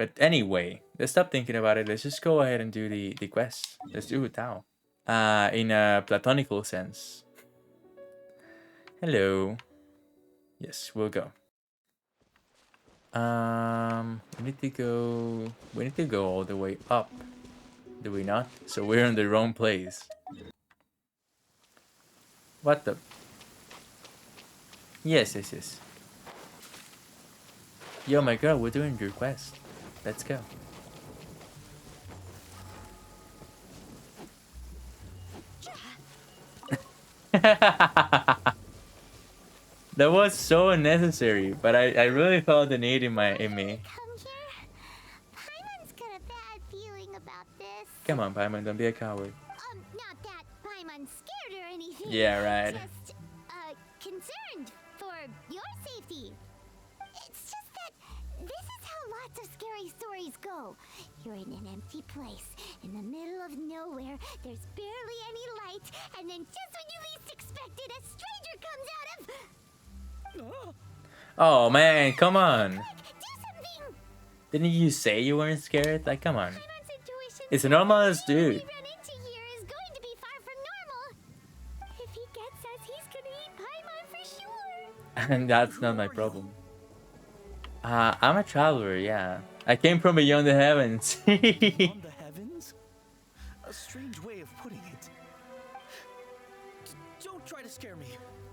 But anyway, let's stop thinking about it. Let's just go ahead and do the quest. Let's do it now. In a platonical sense. Hello. Yes, we'll go. We need to go. We need to go all the way up. Do we not? So we're in the wrong place. What the? Yes, yes, yes. Yo, my girl, we're doing your quest. Let's go. That was so unnecessary, but I really felt the need in me. Come here. Paimon's got a bad feeling about this. Come on, Paimon, don't be a coward. Not that Paimon's scared or anything. Yeah, right. Just, concerned for your safety. It's just that this is how lots of scary stories go. You're in an empty place, in the middle of nowhere, there's barely any light, and then just when you least expect it, a stranger comes out of... Oh man, come on. Quick, do something! Didn't you say you weren't scared? Like, come on. Paimon's situation It's a normal as dude. we run into here is going to be far from normal. If he gets us, he's gonna eat Paimon for sure. And that's not my problem. I'm a traveler, yeah. I came from beyond the heavens. Beyond the heavens? A strange way of putting it. Don't try to scare me.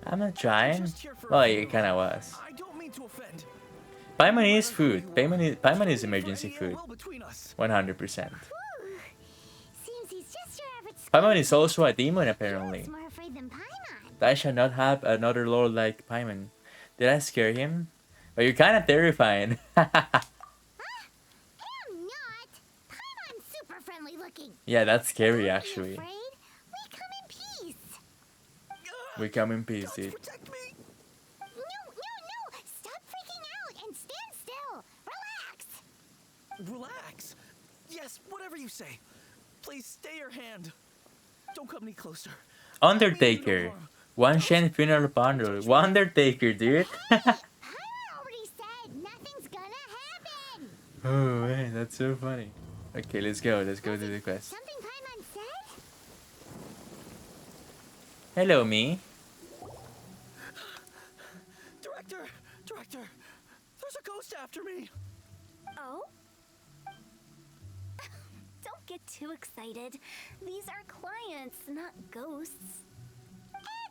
I'm not trying. Just here for a Well, funeral. it kinda was. I don't mean to offend. Paimon is food. Paimon is emergency Fighting food. ill will between us. 100%. Ooh, seems he's just your average Paimon is also a demon, He's apparently. more afraid than Paimon. I shall not have another lord like Paimon. Did I scare him? But you're kinda terrifying. I'm not. Paimon's super friendly looking. Yeah, that's scary, Don't be actually. afraid. We come in peace. We come in peace, dude. Protect me. No. Stop freaking out and stand still. Relax. Relax. Yes, whatever you say. Please stay your hand. Don't come any closer. Undertaker. One Shen funeral bundle. Undertaker, dude. Paimon already said nothing's gonna happen. Oh man, that's so funny. Okay, let's go. Let's go to the quest. Something Paimon said? Hello, me. Director, there's a ghost after me. Oh? Don't get too excited. These are clients, not ghosts.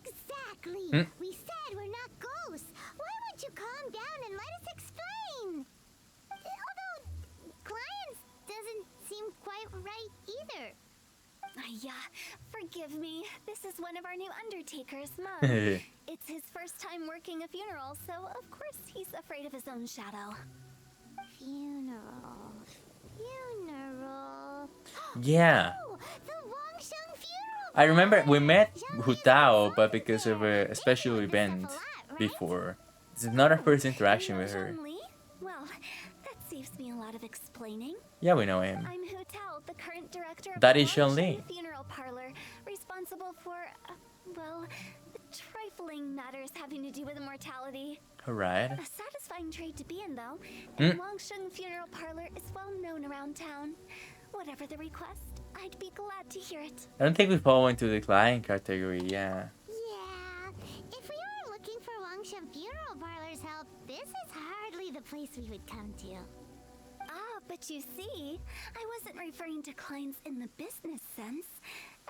Exactly! Hmm? We said we're not ghosts. Why won't you calm down and let us explain? Although, clients doesn't seem quite right either. Yeah, forgive me. This is one of our new undertakers, Mom. It's his first time working a funeral, so of course he's afraid of his own shadow. Funeral. Yeah. Oh, the Wangsheng funeral. I remember we met Hu Zhang Tao, Li's but son because of there. a special They know event this stuff a lot, right? before. This is not our first interaction with her. Zhang Li? Well, that saves me a lot of explaining. Yeah, we know him. I'm Hu Tao, the current director of That the is Zhang Li. Wangsheng Funeral Parlor, responsible for, well, trifling matters having to do with immortality. Alright. A satisfying trade to be in, though. Hmm? And Wangsheng Funeral Parlor is well known around town. Whatever the request, I'd be glad to hear it. I don't think we fall into the client category, yeah. Yeah, if we were looking for Wangsheng Funeral Parlor's help, this is hardly the place we would come to. Ah, but you see, I wasn't referring to clients in the business sense.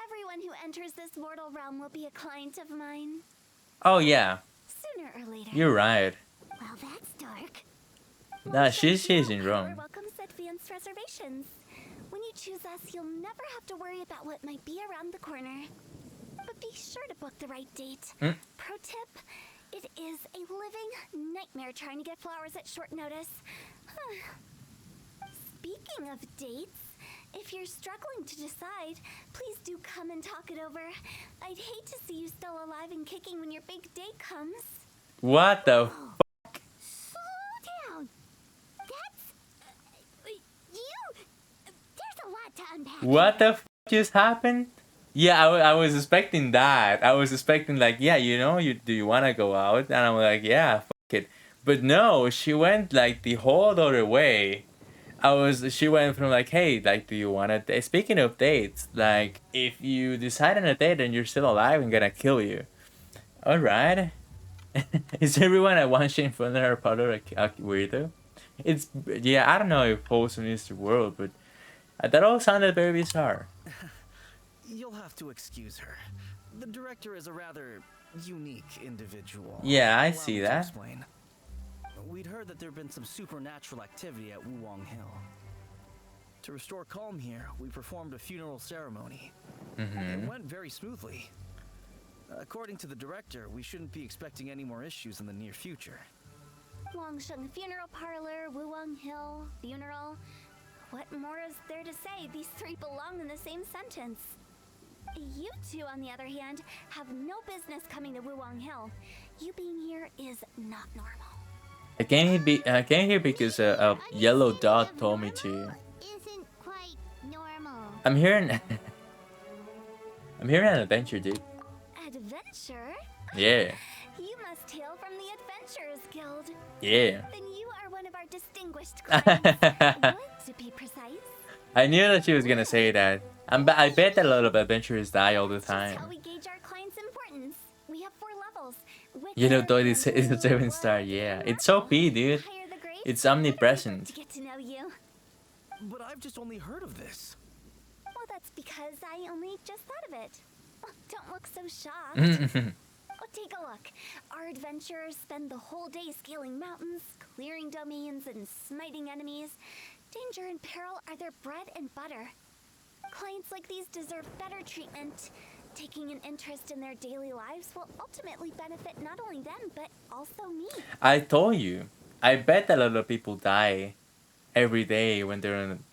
Everyone who enters this mortal realm will be a client of mine. Oh yeah, Sooner or later. you're right. Well, that's dark. Nah, she's Funeral in Parlor wrong. welcomes advanced reservations. When you choose us, you'll never have to worry about what might be around the corner. But be sure to book the right date. Hmm? Pro tip, it is a living nightmare trying to get flowers at short notice. Speaking of dates, if you're struggling to decide, please do come and talk it over. I'd hate to see you still alive and kicking when your big date comes. What the f- Slow down. That's... There's a lot to unpack. What the f just happened? Yeah, I was expecting that. I was expecting like, yeah, you know, do you want to go out? And I'm like, yeah, fuck it. But no, she went like the whole other way. She went from like, hey, like, do you want to date? Speaking of dates, like, if you decide on a date and you're still alive, I'm gonna kill you. All right. Is everyone at one shame for their partner a weirdo? It's, yeah, I don't know if wholesome is the world, but that all sounded very bizarre. You'll have to excuse her. The director is a rather unique individual. Yeah, I Allow see me to that. explain. We'd heard that there'd been some supernatural activity at Wuwang Hill. To restore calm here, we performed a funeral ceremony. It went very smoothly. According to the director, we shouldn't be expecting any more issues in the near future. Wangsheng Funeral Parlor, Wuwang Hill, funeral. What more is there to say? These three belong in the same sentence. You two, on the other hand, have no business coming to Wuwang Hill. You being here is not normal. I came here because a yellow dot told me to. Isn't quite normal. I'm hearing I'm hearing an adventure, dude. Adventure? Yeah. You must hail from the Adventurers Guild. Yeah. Then you are one of our distinguished clients. Would to be precise. I knew that she was gonna say that. I bet that a lot of adventurers die all the That's just how time. we gauge our clients' importance. We have 4 levels. You know, though it's Witcher, a 7-star, yeah. It's OP, dude. higher the grade, It's the better we omnipresent. to get to know you. But I've just only heard of this. Well, that's because I only just thought of it. Oh, don't look so shocked. Mhm. Oh, take a look. Our adventurers spend the whole day scaling mountains, clearing domains, and smiting enemies. Danger and peril are their bread and butter. Clients like these deserve better treatment. Taking an interest in their daily lives will ultimately benefit not only them, but also me. I told you. I bet that a lot of people die every day when they're in,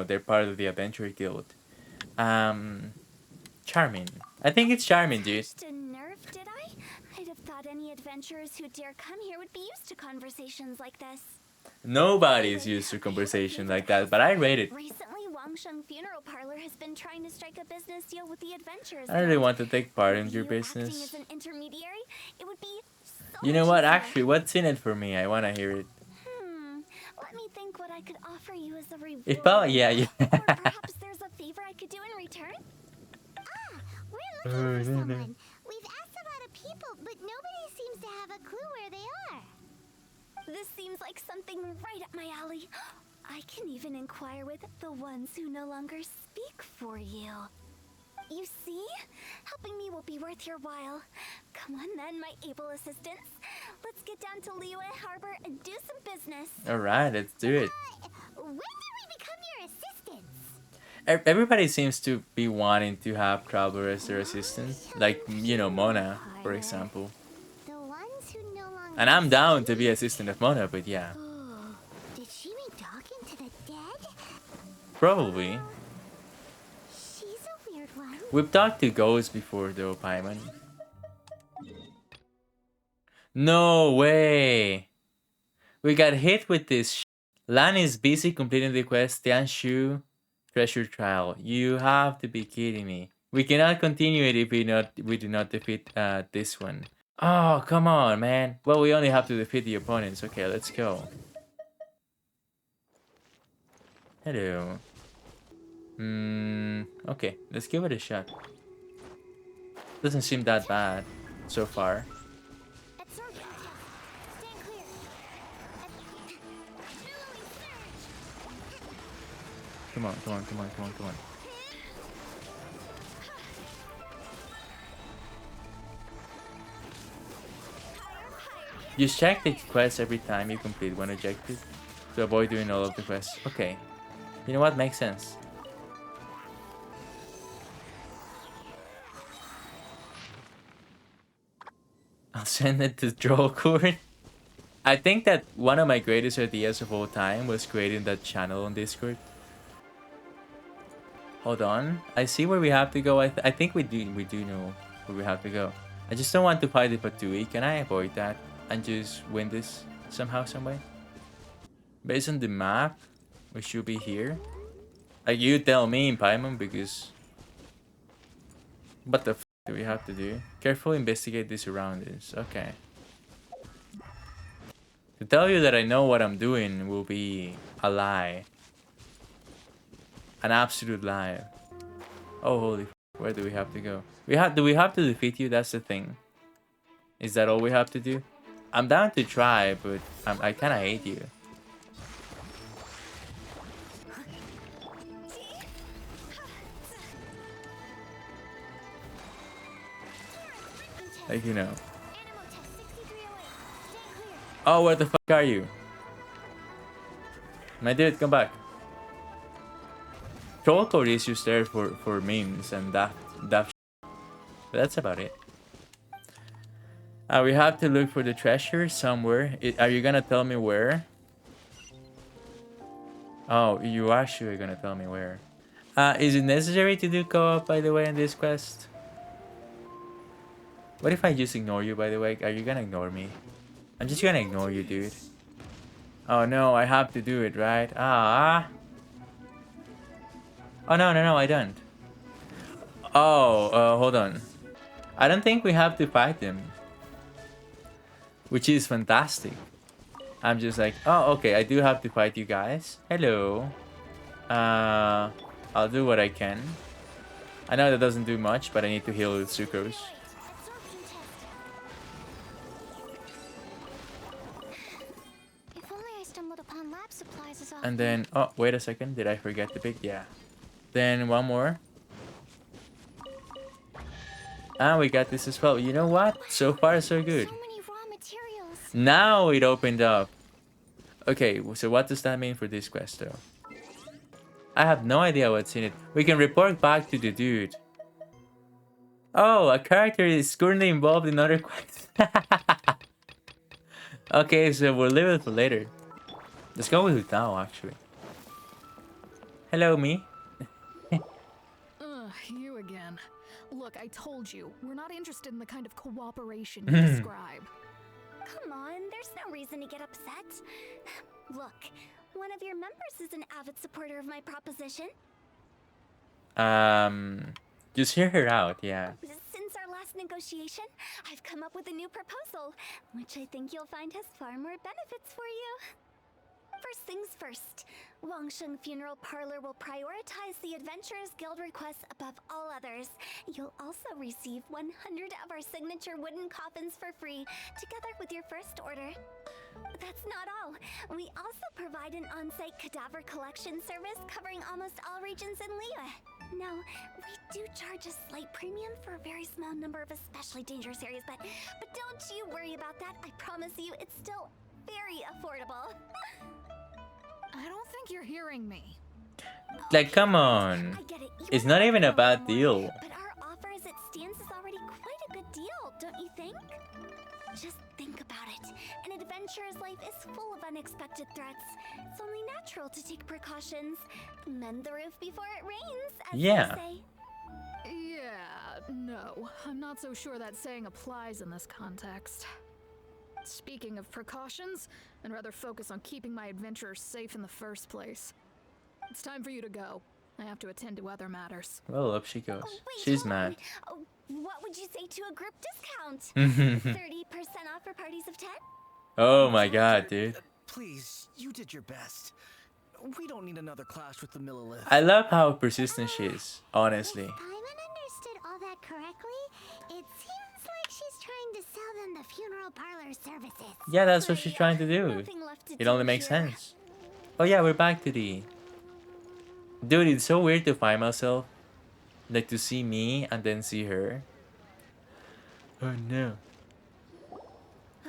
they're part of the adventure guild. Charming. I think it's charming, dude. Touched a nerve, did I? I'd have thought any adventurers who dare come here would be used to conversations like this. Nobody's used to conversation like that, but I rate it. Recently, Wangsheng Funeral Parlor has been trying to strike a business deal with the adventurers. I don't really Guild. want to take part in With your you acting business. as an intermediary, it would be so You know much what? easier. Actually, what's in it for me? I want to hear it. Let me think what I could offer you as a reward. If I, yeah. Or perhaps there's a favor I could do in return? We're looking for someone. We've asked a lot of people, but nobody seems to have a clue where they are. This seems like something right up my alley. I can even inquire with the ones who no longer speak for you. You see? Helping me will be worth your while. Come on then, my able assistants. Let's get down to Liyue Harbor and do some business. Alright, let's do it. When did we become your assistants? Everybody seems to be wanting to have Traveler as their assistant. Like, Mona, for example. The ones who no longer And I'm down to be assistant of Mona, but yeah. Oh, did she mean talking to the dead? Probably. She's a weird one. We've talked to ghosts before, though, Paimon. No way! We got hit with this Lan is busy completing the quest Tianshu Treasure Trial. You have to be kidding me. We cannot continue it if we do not defeat this one. Oh, come on, man. Well, we only have to defeat the opponents. Okay, let's go. Hello. Okay, let's give it a shot. Doesn't seem that bad so far. Stand clear. Come on, come on, come on, come on, come on. You check the quest every time you complete one objective to avoid doing all of the quests. Okay. You know what? Makes sense. I'll send it to Draw Court. I think that one of my greatest ideas of all time was creating that channel on Discord. Hold on. I see where we have to go. I think we do know where we have to go. I just don't want to fight it for 2 weeks. Can I avoid that and just win this somehow, some way? Based on the map, we should be here. Like, you tell me, Paimon, because what the f do we have to do? Carefully investigate the surroundings. Okay. To tell you that I know what I'm doing will be a lie. An absolute lie. Oh, holy f. Where do we have to go? Do we have to defeat you? That's the thing. Is that all we have to do? I'm down to try, but I kind of hate you. Like, you know. Animal test 6308. Stand clear. Oh, where the fuck are you? My dude, come back. Troll code is just there for memes and that but that's about it. We have to look for the treasure somewhere. Are you gonna tell me where? Oh, you are sure gonna tell me where. Is it necessary to do co-op, by the way, in this quest? What if I just ignore you, by the way? Are you gonna ignore me? I'm just gonna ignore you, dude. Oh no, I have to do it, right? Ah. Oh no, I don't. Oh, hold on. I don't think we have to fight them. Which is fantastic. I'm just like, oh, okay, I do have to fight you guys. Hello. I'll do what I can. I know that doesn't do much, but I need to heal with sucrose. Absorption test. If only I stumbled upon lab supplies as often. And then, oh, wait a second. Did I forget to pick? Yeah. Then one more. And we got this as well. You know what? So far, so good. So many raw materials. Now it opened up. Okay, so what does that mean for this quest, though? I have no idea what's in it. We can report back to the dude. Oh, a character is currently involved in other quests. Okay, so we'll leave it for later. Let's go with it now, actually. Hello, me. You again. Look, I told you, we're not interested in the kind of cooperation you describe. Come on, there's no reason to get upset. Look, one of your members is an avid supporter of my proposition. Just hear her out, yeah. Since our last negotiation, I've come up with a new proposal, which I think you'll find has far more benefits for you. First things first, Wangsheng Funeral Parlor will prioritize the Adventurers Guild requests above all others. You'll also receive 100 of our signature wooden coffins for free, together with your first order. That's not all. We also provide an on-site cadaver collection service covering almost all regions in Liyue. Now, we do charge a slight premium for a very small number of especially dangerous areas, but don't you worry about that. I promise you, it's still very affordable. I don't think you're hearing me. Like, come on. I get it. You It's wanna not even a offer bad more, deal. But our offer as it stands is already quite a good deal, don't you think? Just think about it. An adventurer's life is full of unexpected threats. It's only natural to take precautions. Mend the roof before it rains, as Yeah. they say. Yeah, no. I'm not so sure that saying applies in this context. Speaking of precautions, I'd rather focus on keeping my adventurers safe in the first place. It's time for you to go. I have to attend to other matters. Well, up she goes. Oh, wait, She's hold on. mad. Oh, what would you say to a group discount? 30% off for parties of 10? Oh my god, dude. Please, you did your best. We don't need another clash with the Millilith. I love how persistent she is, honestly. If Paimon understood all that correctly, it seems like she's trying to sell them the funeral parlor services. Yeah, that's what But she's trying to do. nothing left to It do only makes here. sense. Oh yeah, we're back to the... Dude, it's so weird to find myself. Like, to see me and then see her. Oh no.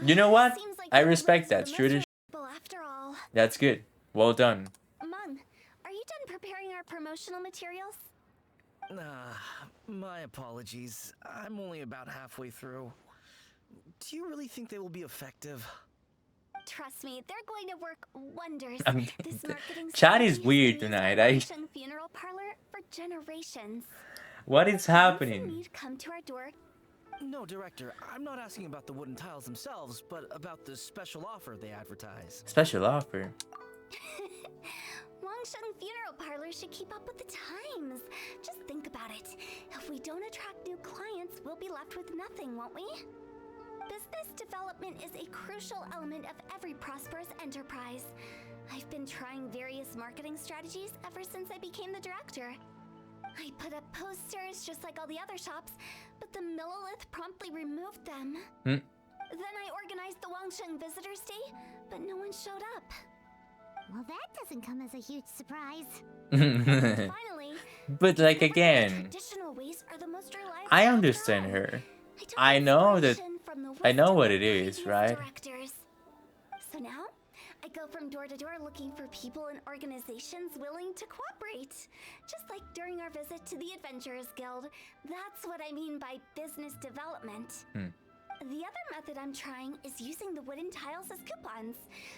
You know what? Seems like I the respect Milliliths are that. the Sure most is. reliable after all. That's good. Well done. Mung, are you done preparing our promotional materials? My apologies. I'm only about halfway through. Do you really think they will be effective? Trust me, they're going to work wonders. I'm- This marketing Chat is strategy has weird been used tonight. by I- Wangsheng Funeral Parlor for generations. What is Once in happening? need come to our door. No, Director, I'm not asking about the wooden tiles themselves, but about the special offer they advertise. Special offer. Wangsheng Funeral Parlor should keep up with the times. Just think about it. If we don't attract new clients, we'll be left with nothing, won't we? Business development is a crucial element of every prosperous enterprise. I've been trying various marketing strategies ever since I became the director. I put up posters just like all the other shops, but the Millilith promptly removed them. Then I organized the Wangsheng Visitors Day, but no one showed up. Well, that doesn't come as a huge surprise. Finally, But like again, traditional ways are the most reliable I after understand all. her. took I know that inspiration from the I know wisdom what of it is, previous right? directors. So now, I go from door to door looking for people and organizations willing to cooperate. Just like during our visit to the Adventurers Guild. That's what I mean by business development. The other method I'm trying is using the wooden tiles as coupons.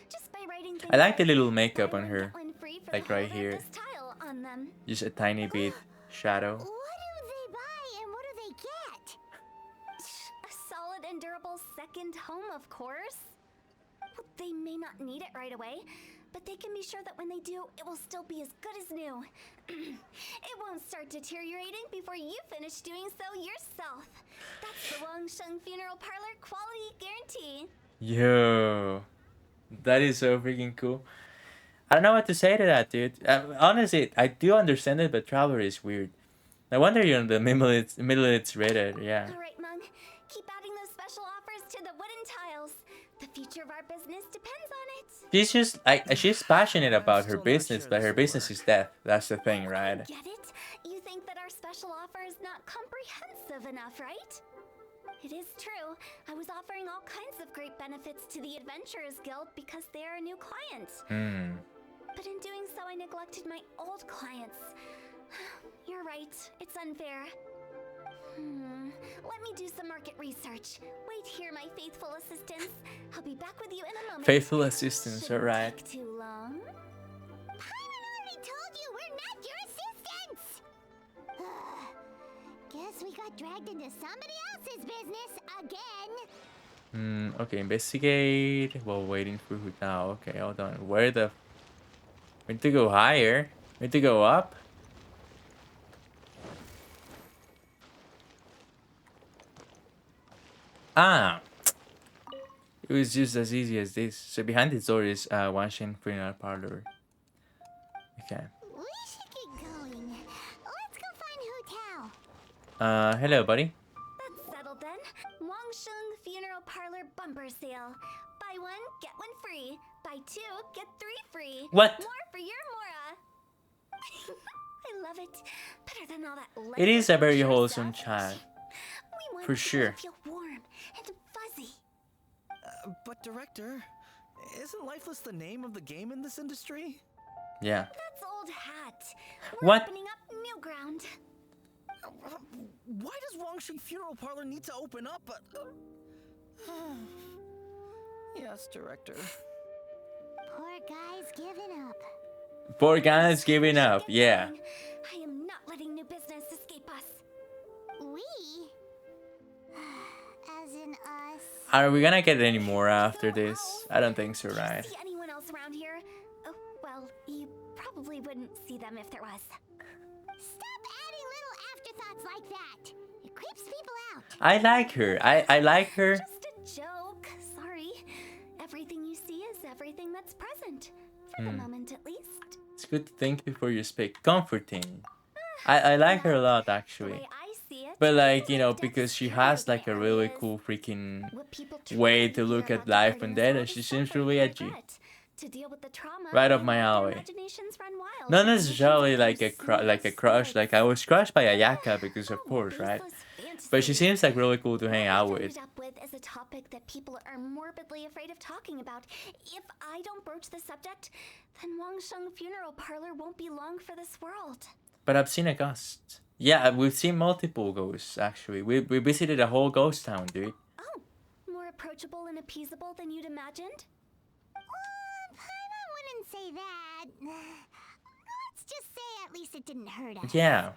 Just by writing things I like the little buy makeup on one, her, get one free for like the right holder of here. this tile on them. Just a tiny bit shadow. What do they buy and what do they get? A solid and durable second home, of course. Well, they may not need it right away, but they can be sure that when they do, it will still be as good as new. It won't start deteriorating before you finish doing so yourself. That's the Wangsheng Funeral Parlor quality guarantee. Yo, that is so freaking cool. I don't know what to say to that, dude. Honestly, I do understand it, but Traveler is weird. No wonder you're on the middle it's rated, yeah. All right, Mung. Keep adding those special offers to the wooden tiles. The future of our business depends on it. She's just she's passionate about her still not business, sure but this her will business work. is death. That's the thing, I right? get it. You think that our special offer is not comprehensive enough, right? It is true. I was offering all kinds of great benefits to the Adventurers Guild because they are a new client. But in doing so, I neglected my old clients. You're right. It's unfair. Let me do some market research. Wait here, my faithful assistants. I'll be back with you in a moment. Faithful assistants, Shouldn't alright. take too long. Paimon already told you we're not your assistants! Guess we got dragged into somebody else's business again. Okay, investigate while waiting for who now. Okay, hold on. Where the... We need to go higher. We need to go up. Ah! It was just as easy as this. So behind this door is Wanshin Funeral Parlor. Okay. We should keep going. Let's go find Hu Tao. Hello, buddy. That's settled then. Wangsheng Funeral Parlor bumper sale. Buy one, get one free. Buy two, get three free. What? More for your Mora. I love it. Better than all that. It is a very lifeless wholesome stuff. chat. We want For people sure. to feel warm and fuzzy. But director, isn't Lifeless the name of the game in this industry? Yeah. That's old hat. We're What? opening up new ground. Why does Wangsheng Funeral Parlor need to open up? Yes, director. Poor guy's giving up. Poor guy's giving up. Yeah. I am not letting new business escape us. We? As in us. Are we gonna get any more after this? I don't think so, Do you right? see anyone else around here? Oh, well, you probably wouldn't see them if there was. Stop adding little afterthoughts like that. It creeps people out. I like her. I like her. Just a joke. Sorry. Everything you see is everything that's present. For the moment, at least. It's good to thank you for your space. Comforting. I like her a lot, The actually. way I see it, But like, you know, death's because she pure has like a where it really is. cool freaking What people way truly to look fear at about life departing and this death, world and she is seems something really they edgy. regret. To deal with the trauma, Right up they my let their alley. imaginations run wild Not and necessarily visions like become like a smooth crush. Like I was crushed by Ayaka because of Oh, course, right? baseless But she fantasy. seems like really cool to hang out What I with. ended up with is a topic that people are morbidly afraid of talking about. If I don't broach the subject, then Wangsheng Funeral Parlor won't be long for this world. But I've seen a ghost. Yeah, we've seen multiple ghosts actually. We visited a whole ghost town, dude. Oh, more approachable and appeasable than you'd imagined? Paimon wouldn't say that. Let's just say at least it didn't hurt us. Yeah.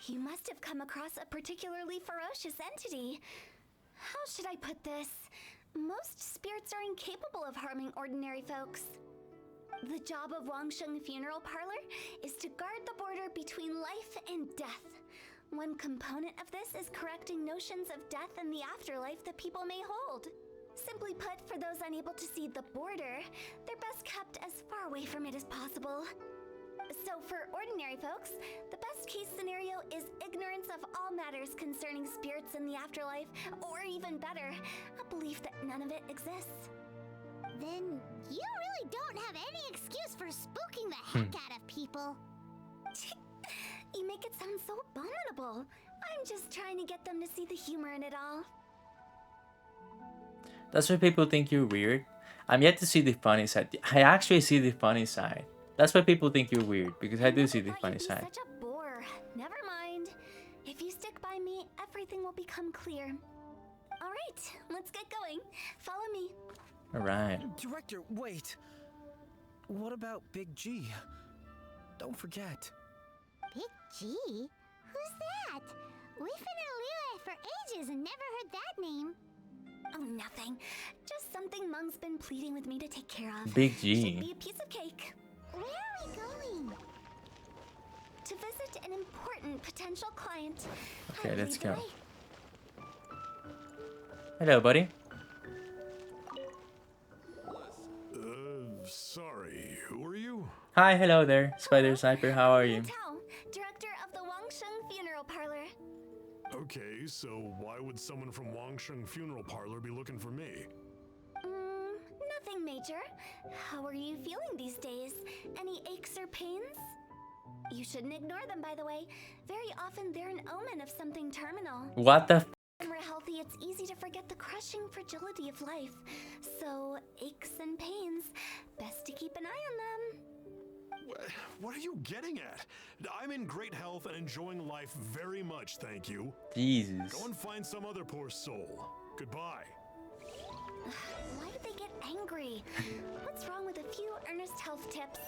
You must have come across a particularly ferocious entity. How should I put this? Most spirits are incapable of harming ordinary folks. The job of Wangsheng Funeral Parlor is to guard the border between life and death. One component of this is correcting notions of death and the afterlife that people may hold. Simply put, for those unable to see the border, they're best kept as far away from it as possible. So for ordinary folks, the best case scenario is ignorance of all matters concerning spirits in the afterlife, or even better, a belief that none of it exists. Then you really don't have any excuse for spooking the heck out of people. You make it sound so abominable. I'm just trying to get them to see the humor in it all. That's why people think you're weird. I'm yet to see the funny side. I actually see the funny side. That's why people think you're weird, because I do see the funny side. Such a bore. Never mind. If you stick by me, everything will become clear. All right, let's get going. Follow me. All right. Director, wait. What about Big G? Don't forget. Big G? Who's that? We've been in Lille for ages and never heard that name. Oh, nothing. Just something Mung's been pleading with me to take care of. Big Should G. be a piece of cake. Where are we going? To visit an important potential client. Okay, I'll let's lead the go. way. Hello, buddy. Sorry, who are you? Hi, hello there, Spider Sniper. How are you? TAO, director of the Wangsheng Funeral Parlor. Okay, so why would someone from Wangsheng Funeral Parlor be looking for me? Nothing major. How are you feeling these days? Any aches or pains? You shouldn't ignore them, by the way. Very often they're an omen of something terminal. What the? When we're healthy, it's easy to forget the crushing fragility of life. So, aches and pains, best to keep an eye on them. What are you getting at? I'm in great health and enjoying life very much, thank you. Jesus. Go and find some other poor soul. Goodbye. Why did they get angry? What's wrong with a few earnest health tips?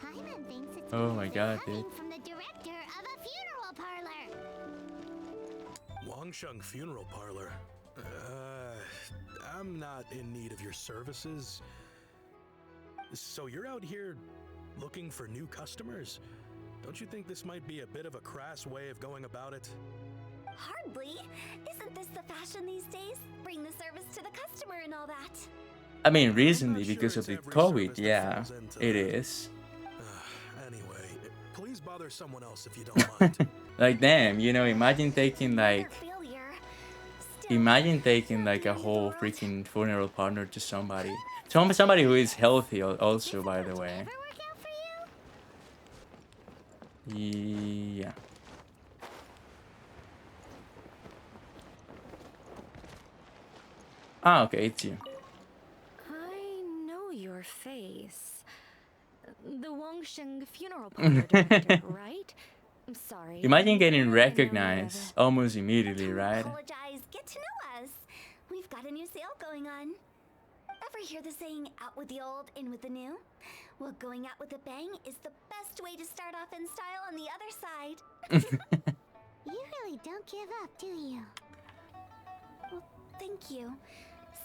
Hyman thinks it's Oh my because God, they're dude. coming from the director of a funeral parlor. Wangsheng Funeral Parlor. I'm not in need of your services. So you're out here looking for new customers? Don't you think this might be a bit of a crass way of going about it? Hardly. Isn't this the fashion these days? Bring the service to the customer and all that. I mean, I'm recently not sure because of it's the every COVID, service that yeah, falls into it that. is. Anyway, please bother someone else if you don't mind. Like, damn, you know, imagine taking like, Failure. Still, imagine taking like a whole freaking funeral partner to somebody. Somebody who is healthy also, by the way. Ever work out for you? Yeah. Ah, okay, it's you. I know your face. The Wangsheng Funeral Parlor director, right? I'm sorry. Imagine getting I know recognized almost immediately, don't right? apologize. Get to know us. We've got a new sale going on. Ever hear the saying, out with the old, in with the new? Well, going out with a bang is the best way to start off in style on the other side. You really don't give up, do you? Well, thank you.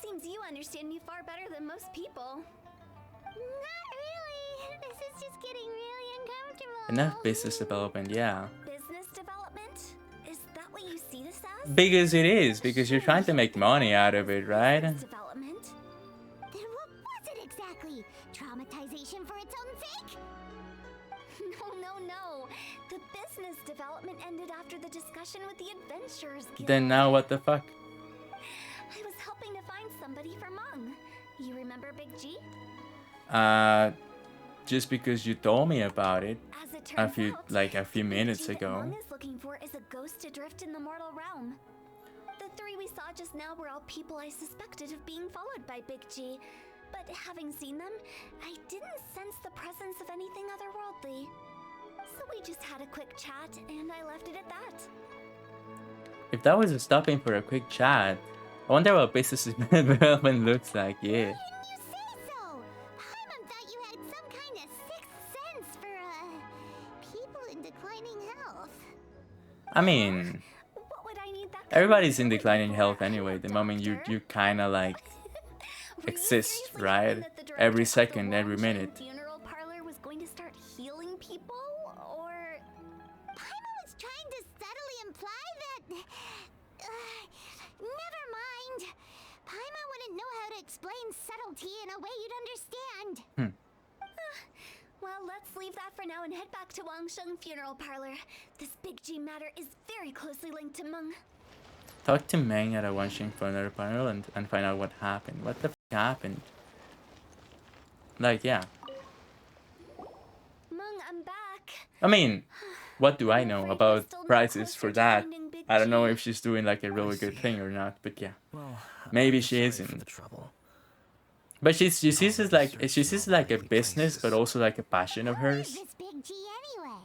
Seems you understand me far better than most people. Not really. This is just getting really uncomfortable. Enough business development, yeah. Business development? Is that what you see this as? Because it is, because you're trying to make money out of it, right? Business development? Then what was it exactly? Traumatization for its own sake? No. The business development ended after the discussion with the Adventurers Guild. Then now what the fuck? I was helping to find somebody for Mung. You remember Big G? Just because you told me about it As it a turns few out, few the Big minutes G that ago. Mung is looking for is a ghost adrift in the mortal realm. The three we saw just now were all people I suspected of being followed by Big G. But having seen them, I didn't sense the presence of anything otherworldly. So we just had a quick chat, and I left it at that. If that was stopping for a quick chat, I wonder what business development looks like, yeah. Why didn't you say so? Paimon thought you had some kind of sixth sense for, people in declining health. I mean, What would I need that kind of everybody's in ability declining for, health anyway. The moment you Doctor? kind of like Were you exist, seriously right? hoping that the director Every of the second, every Wangsheng minute. Funeral parlor was going to start healing people, or Paimon was trying to subtly imply that... never mind. Paimon wouldn't know how to explain subtlety in a way you'd understand. Well, let's leave that for now and head back to Wangsheng Funeral Parlor. This Big G matter is very closely linked to Meng. Talk to Meng at a Genshin for another panel and find out what happened. What the f happened? Like, yeah. Meng, I'm back. I mean, what do I know about prices for that? I don't know if she's doing like a really good thing or not, but yeah. Well, Maybe I'm she sorry isn't. for the trouble. But she sees it like a business, but also like a passion of Who is hers. this Big G anyway?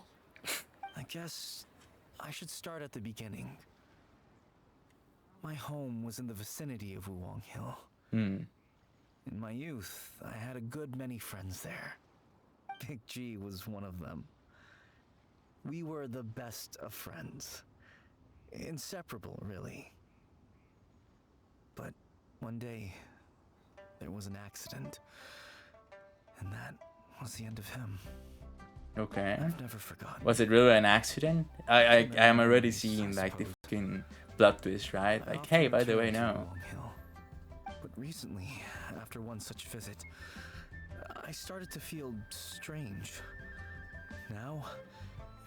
I guess I should start at the beginning. My home was in the vicinity of Wuwang Hill. Hmm. In my youth, I had a good many friends there. Big G was one of them. We were the best of friends. Inseparable, really. But one day, there was an accident. And that was the end of him. Okay. I've never forgotten. Was it really an accident? I am already seeing like the fucking plot twist, right? I Like, often hey, by the way, returned to no. Long Hill. But recently, after one such visit, I started to feel strange. Now,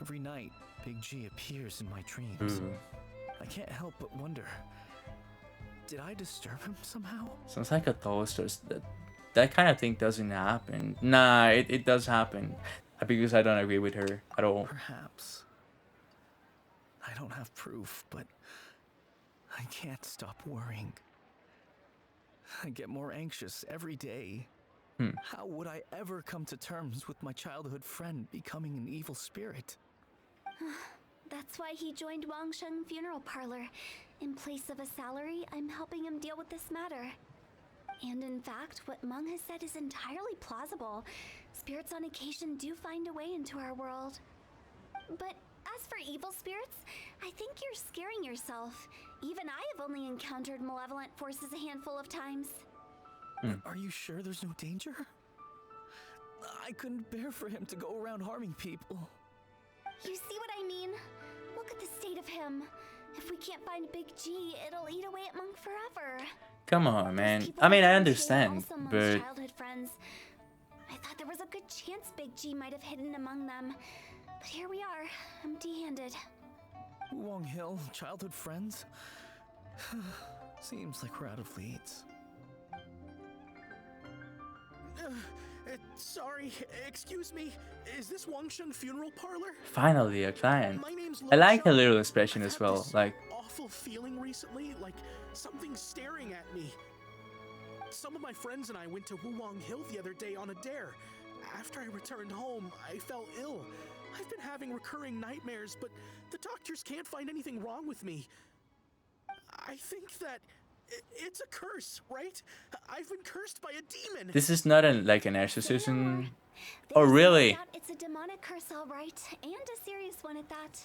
every night, Big G appears in my dreams. Ooh. I can't help but wonder, did I disturb him somehow? Sounds like a toaster. That kind of thing doesn't happen. Nah, it does happen. Because I don't agree with her at all. Perhaps. I don't have proof, but I can't stop worrying. I get more anxious every day. How would I ever come to terms with my childhood friend becoming an evil spirit? That's why he joined Wangsheng Funeral Parlor. In place of a salary, I'm helping him deal with this matter. And in fact, what Meng has said is entirely plausible. Spirits on occasion do find a way into our world. But as for evil spirits, I think you're scaring yourself. Even I have only encountered malevolent forces a handful of times. Are you sure there's no danger? I couldn't bear for him to go around harming people. You see what I mean? Look at the state of him. If we can't find Big G, it'll eat away at Meng forever. Come on, man. People I mean, I around here are understand, also Meng's but childhood friends. I thought there was a good chance Big G might have hidden among them. But here we are, empty-handed. Wuwang Hill, childhood friends? Seems like we're out of leads. Sorry, excuse me. Is this Wangsheng Funeral Parlor? finally a client. My name's I like her Lo little Sheng. expression I've as had well. this Like, awful feeling recently, like something's staring at me. Some of my friends and I went to Wuwang Hill the other day on a dare. After I returned home, I fell ill. I've been having recurring nightmares, but the doctors can't find anything wrong with me. I think that it's a curse, right? I've been cursed by a demon. this is not like an exorcism. Oh, There's no really? doubt it's a demonic curse, all right, and a serious one at that.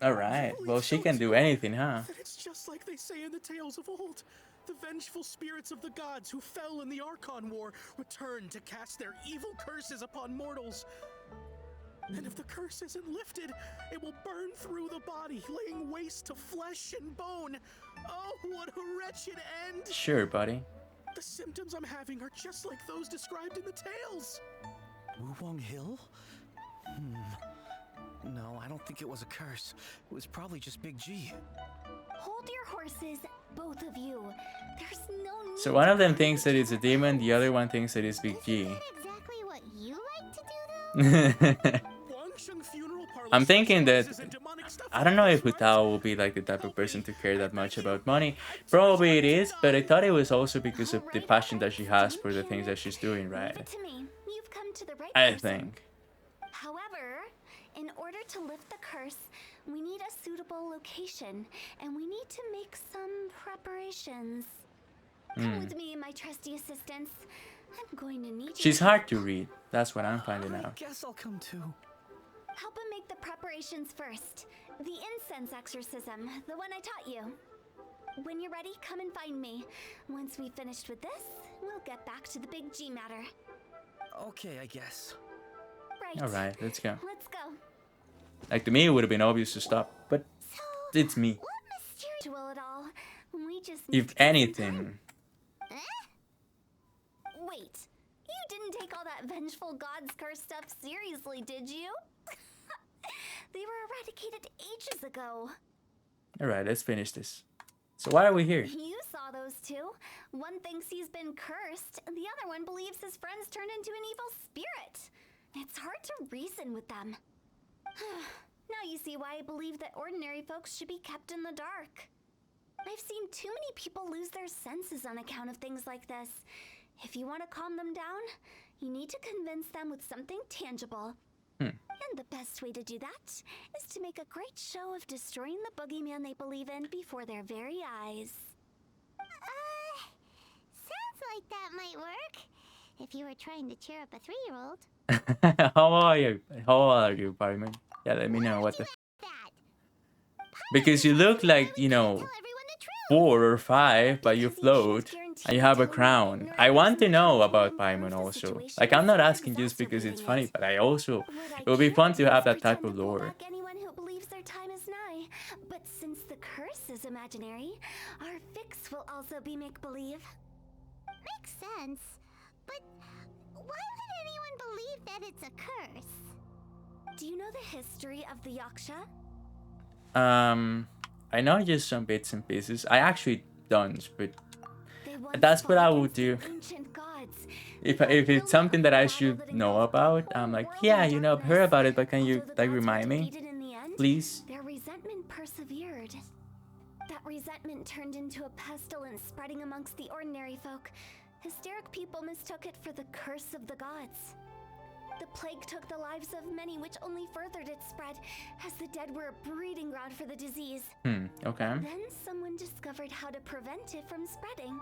Alright. Well, she can do anything, huh? That it's just like they say in the tales of old. The vengeful spirits of the gods who fell in the Archon War return to cast their evil curses upon mortals. And if the curse isn't lifted, it will burn through the body, laying waste to flesh and bone. Oh, what a wretched end! Sure, buddy. The symptoms I'm having are just like those described in the tales. Wuwang Hill? No, I don't think it was a curse. It was probably just Big G. Hold your horses, both of you. There's no need So one of them to thinks that it's a demon, the other one thinks that it's Big G. Isn't that exactly what you like to do, though? Wangsheng Funeral Parlor I'm thinking that specializes in demonic stuff I don't know if like this, Utao will be like the type of person to care that much about money. Probably it is, but I thought it was also because of the passion that she has for the things that she's doing, Leave right? it to me. You've come to the right I person. think. However, in order to lift the curse, we need a suitable location, and we need to make some preparations. Come with me, my trusty assistants. I'm going to need you. She's hard to read. That's what I'm finding I out. guess I'll come too. Help him make the preparations first. The incense exorcism, the one I taught you. When you're ready, come and find me. Once we've finished with this, we'll get back to the Big G matter. Okay, I guess. Right. Alright, let's go. Let's go. Like to me, it would have been obvious to stop, but it's me. What mysterious at all? We just If need to spend some anything, vengeful God's curse stuff seriously, did you? They were eradicated ages ago. Alright, let's finish this. So why are we here? You saw those two. One thinks he's been cursed, and the other one believes his friends turned into an evil spirit. It's hard to reason with them. Now you see why I believe that ordinary folks should be kept in the dark. I've seen too many people lose their senses on account of things like this. If you want to calm them down, you need to convince them with something tangible. And the best way to do that is to make a great show of destroying the boogeyman they believe in before their very eyes. Sounds like that might work. If you were trying to cheer up a 3-year-old. How are you? How old are you, Paimon? Yeah, let me know what the... That. Because you look like, you know, Tell everyone the truth. 4 or 5, but you float and you have a crown. I want to know about Paimon also. Like, I'm not asking just because it's funny, but I also... It would be fun to have that type of lore. Anyone who believes their time is nigh. But since the curse is imaginary, our fix will also be make-believe. Makes sense. But why would anyone believe that it's a curse? Do you know the history of the Yaksha? I know just some bits and pieces. I actually don't, but They once that's what I fought would do. against the ancient gods. If it's something that I should know about, I'm like, yeah, you know, I've heard about it, but can you, like, remind me? Please? Their resentment persevered. That resentment turned into a pestilence spreading amongst the ordinary folk. Hysteric people mistook it for the curse of the gods. The plague took the lives of many, which only furthered its spread, as the dead were a breeding ground for the disease. Okay. Then someone discovered how to prevent it from spreading,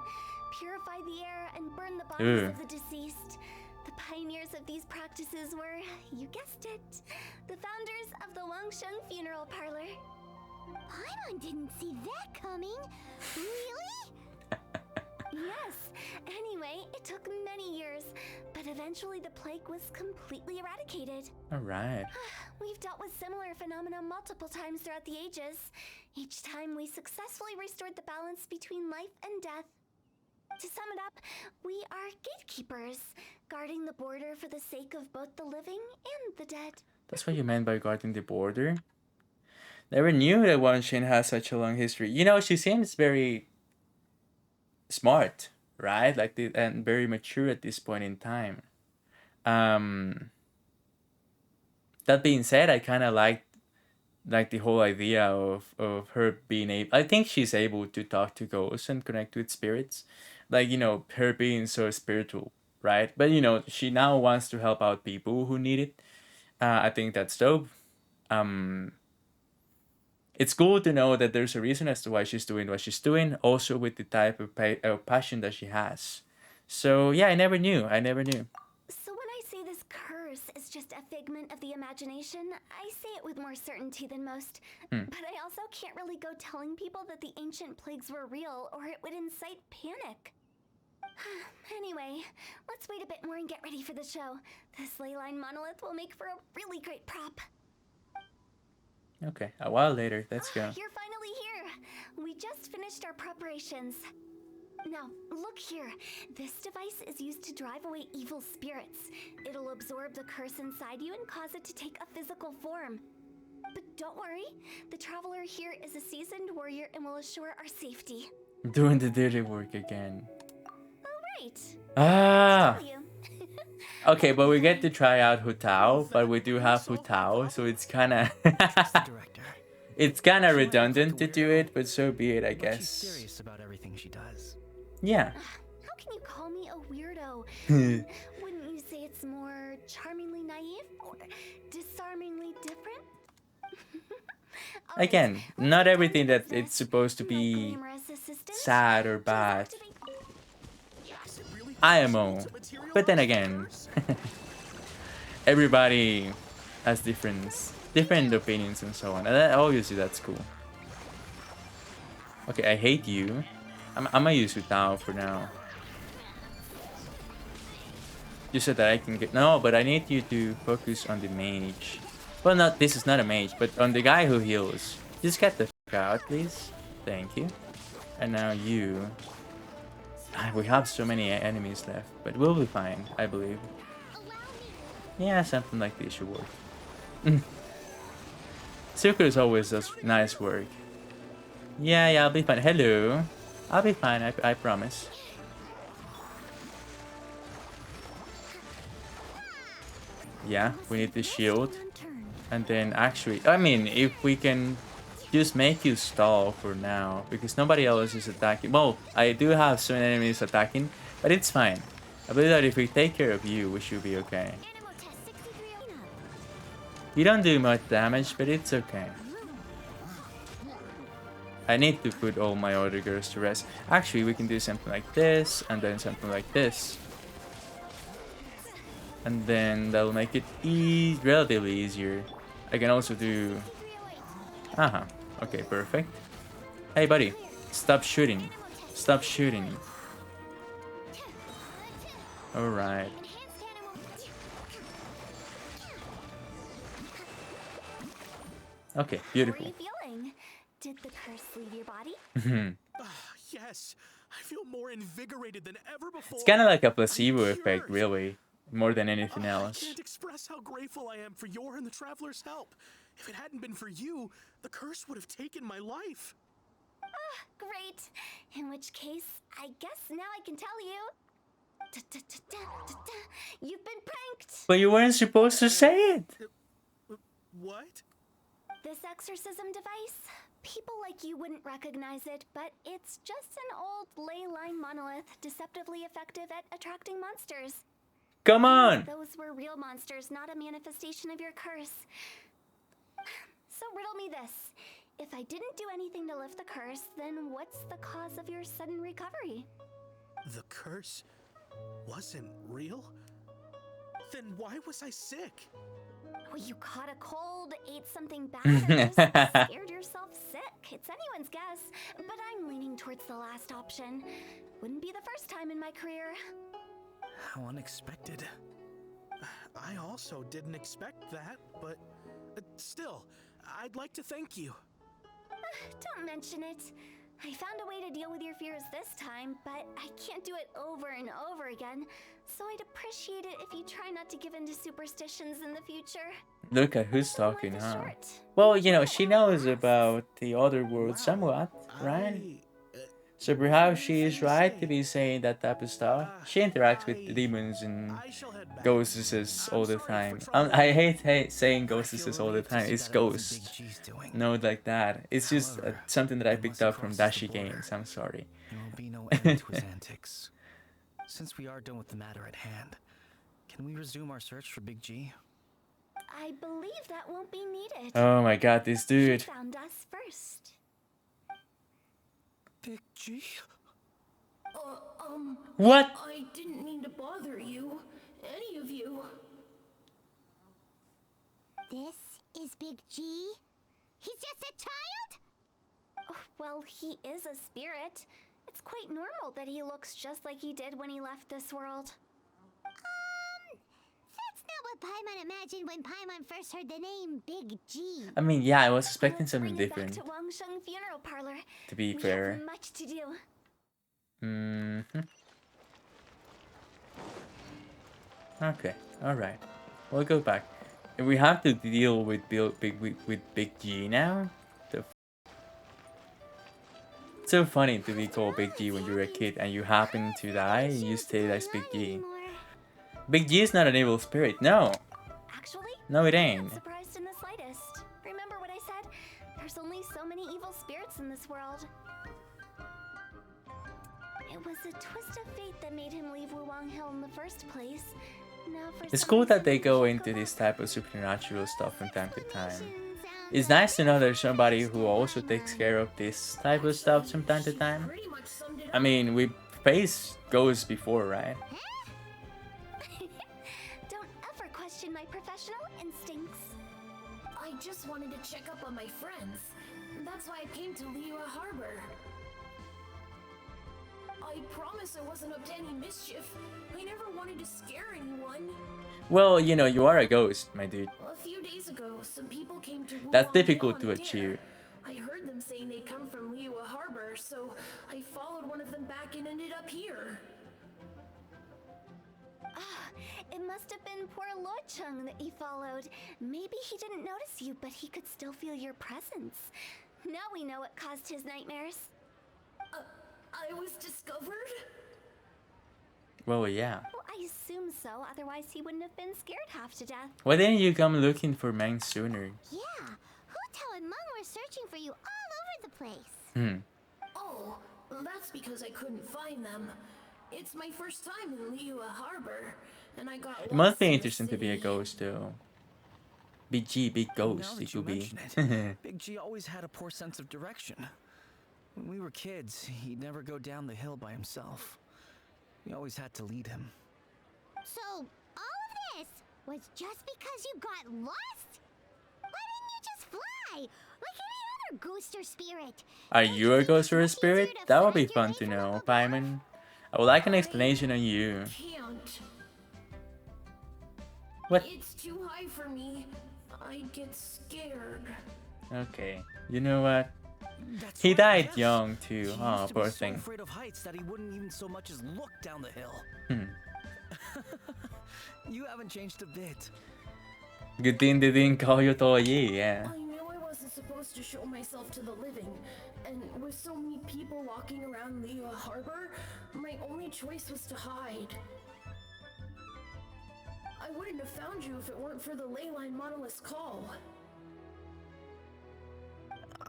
purify the air, and burn the bodies of the deceased. The pioneers of these practices were, you guessed it, the founders of the Wangsheng Funeral Parlor. Paimon didn't see that coming. Really? Yes. Anyway, it took many years, but eventually the plague was completely eradicated. Alright. We've dealt with similar phenomena multiple times throughout the ages. Each time we successfully restored the balance between life and death. To sum it up, we are gatekeepers, guarding the border for the sake of both the living and the dead. That's what you meant by guarding the border? Never knew that Wanshin has such a long history. You know, she seems very smart, right? Like, and very mature at this point in time. That being said, I kind of like the whole idea of her being able... I think she's able to talk to ghosts and connect with spirits. Like, you know, her being so spiritual, right? But, you know, she now wants to help out people who need it. I think that's dope. It's cool to know that there's a reason as to why she's doing what she's doing, also with the type of passion that she has. So, yeah, I never knew. So when I say this curse is just a figment of the imagination, I say it with more certainty than most. But I also can't really go telling people that the ancient plagues were real, or it would incite panic. Anyway, let's wait a bit more and get ready for the show. This leyline monolith will make for a really great prop. Okay, a while later, let's go. You're finally here! We just finished our preparations. Now, look here. This device is used to drive away evil spirits. It'll absorb the curse inside you and cause it to take a physical form. But don't worry, the traveler here is a seasoned warrior and will assure our safety. Doing the dirty work again. Alright. Ah! Okay, but we get to try out Hu Tao, but we do have Hu Tao, so it's kinda... It's kinda redundant to do it, but so be it, I guess. She's serious about everything she does. Yeah. How can you call me a weirdo? Wouldn't you say it's more charmingly naive or disarmingly different? Again, not everything that it's supposed to be sad or bad. IMO. But then again, everybody has different opinions and so on. And obviously that's cool. Okay, I hate you. I'm gonna use Hu Tao for now. You said that I can get... No, but I need you to focus on the mage. Well, this is not a mage, but on the guy who heals. Just get the f*** out, please. Thank you. And now you... We have so many enemies left, but we'll be fine, I believe. Allow me Yeah, something like this should work. Circle always does nice work. Yeah, I'll be fine. Hello. I'll be fine, I promise. Yeah, we need the shield. And then actually, I mean, if we can just make you stall for now, because nobody else is attacking. Well, I do have some enemies attacking, but it's fine. I believe that if we take care of you, we should be okay. You don't do much damage, but it's okay. I need to put all my other girls to rest. Actually, we can do something like this, and then something like this. And then that'll make it relatively easier. I can also do... Okay, perfect. Hey, buddy. Stop shooting. Stop shooting. Alright. Okay, beautiful. How are you feeling? Did the curse leave your body? Yes, I feel more invigorated than ever before. It's kind of like a placebo effect, really. More than anything else. I can't express how grateful I am for your and the Traveler's help. If it hadn't been for you, the curse would have taken my life. Great. In which case, I guess now I can tell you. You've been pranked. But you weren't supposed to say it. What? This exorcism device, people like you wouldn't recognize it, but it's just an old ley line monolith deceptively effective at attracting monsters. Come on! Those were real monsters, not a manifestation of your curse. So riddle me this. If I didn't do anything to lift the curse, then what's the cause of your sudden recovery? The curse wasn't real? Then why was I sick? Well, you caught a cold, ate something bad, or just scared yourself sick. It's anyone's guess, but I'm leaning towards the last option. Wouldn't be the first time in my career. How unexpected. I also didn't expect that, but still, I'd like to thank you. Don't mention it. I found a way to deal with your fears this time, but I can't do it over and over again. So I'd appreciate it if you try not to give in to superstitions in the future. Look at who's talking, huh? Well, you know, she knows about the other world somewhat, right? So perhaps she is right to be saying that type of stuff. She interacts with demons and ghostesses all the time. I hate saying ghostesses all the time. It's ghosts. No, like that. It's just something that I picked up from Dashi Games. I'm sorry. There will be no end to his antics. Since we are done with the matter at hand, can we resume our search for Big G? I believe that won't be needed. Oh my god, this dude. He found us first. Big G? What? I didn't mean to bother you. Any of you. This is Big G? He's just a child? Oh, well, he is a spirit. It's quite normal that he looks just like he did when he left this world. That's not what Paimon imagined when Paimon first heard the name Big G. I mean, yeah, I was expecting Let's something bring it different. back to Wangsheng Funeral Parlor. To be We fair. have much to do. Okay, alright. We'll go back. If we have to deal with Big G now? It's so funny to be called Big G when you're a kid and you happen to die and you stay as Big G. Big G is not an evil spirit, no. Actually, No, it I'm ain't. not surprised in the slightest. Remember what I said? There's only so many evil spirits in this world. It was a twist of fate that made him leave Wuwang Hill in the first place. Now for It's some cool that reason, they he go can't into back. this type of supernatural stuff from time to time. It's nice to know there's somebody who also takes care of this type of stuff from time to time. Pretty much summed it I up. mean, we faced ghosts before, right? Don't ever question my professional instincts. I just wanted to check up on my friends. That's why I came to Liyue Harbor. I promise I wasn't up to any mischief. I never wanted to scare anyone. Well, you know, you are a ghost, my dude. A few days ago, some people came to That's Wuwang difficult Hill on to a achieve. dare. I heard them saying they come from Liyue Harbor, so I followed one of them back and ended up here. It must have been poor Lo Chung that you followed. Maybe he didn't notice you, but he could still feel your presence. Now we know what caused his nightmares. I was discovered? Well, yeah. Well, I assume so, otherwise he wouldn't have been scared half to death. Why didn't you come looking for Mang sooner? Yeah, Hu Tao and Meng were searching for you all over the place. Oh, that's because I couldn't find them. It's my first time in Liyue Harbor, and I got It must lost be in the interesting to be a city. ghost, though. Big G, big Now ghost, that it you could be. mention it, Big G always had a poor sense of direction. When we were kids, he'd never go down the hill by himself. We always had to lead him. So, all of this was just because you got lost? Why didn't you just fly? Like any other ghost or spirit? Are Don't you a think ghost it's or a much spirit? easier to That would be find your fun way to from know, up above? Paimon. I would like an explanation on you. Can't. What? It's too high for me. I get scared. Okay. You know what? That's He right, died yes. young too. He used Oh, to poor be so thing. afraid of heights that he wouldn't even so much as look down the hill. You haven't changed a bit. Good thing they didn't call you Toyi, yeah. I knew I wasn't supposed to show myself to the living, and with so many people walking around Liyue Harbor, my only choice was to hide. I wouldn't have found you if it weren't for the Leyline Monolith's call.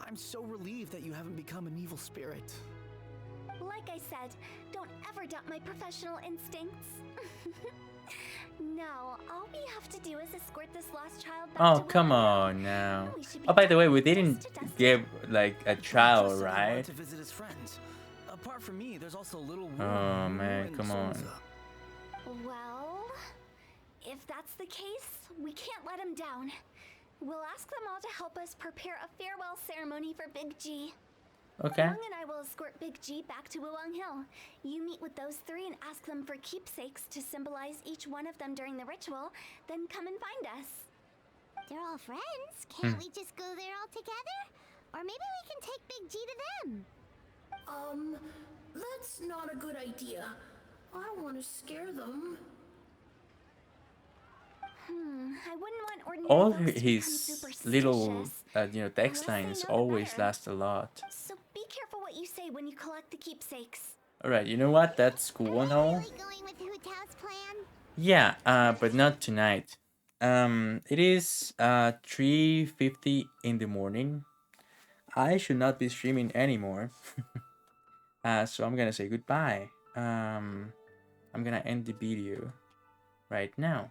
I'm so relieved that you haven't become an evil spirit. Like I said, don't ever doubt my professional instincts. Now, all we have to do is escort this lost child back Oh, to come Willow. on now. We should be Oh, by the way, we done didn't dust to dust. give like a Just trial, said he wanted right? to visit his friends. Apart from me, there's also little Wu, Oh, Wu, man, and come on. Sonza. Well, if that's the case, we can't let him down. We'll ask them all to help us prepare a farewell ceremony for Big G. Okay. Wang and I will escort Big G back to Wuwang Hill. You meet with those three and ask them for keepsakes to symbolize each one of them during the ritual, then come and find us. They're all friends. Can't we just go there all together? Or maybe we can take Big G to them. That's not a good idea. I don't want to scare them. I wouldn't want ordinary All folks to become his little, superstitious. text Unless they lines know the always better. last a lot. So be careful what you say when you collect the keepsakes. Alright, you know what? That's cool and all. Really going with Hu Tao's plan? Yeah, but not tonight. It is 3:50 in the morning. I should not be streaming anymore. So I'm gonna say goodbye. I'm gonna end the video right now.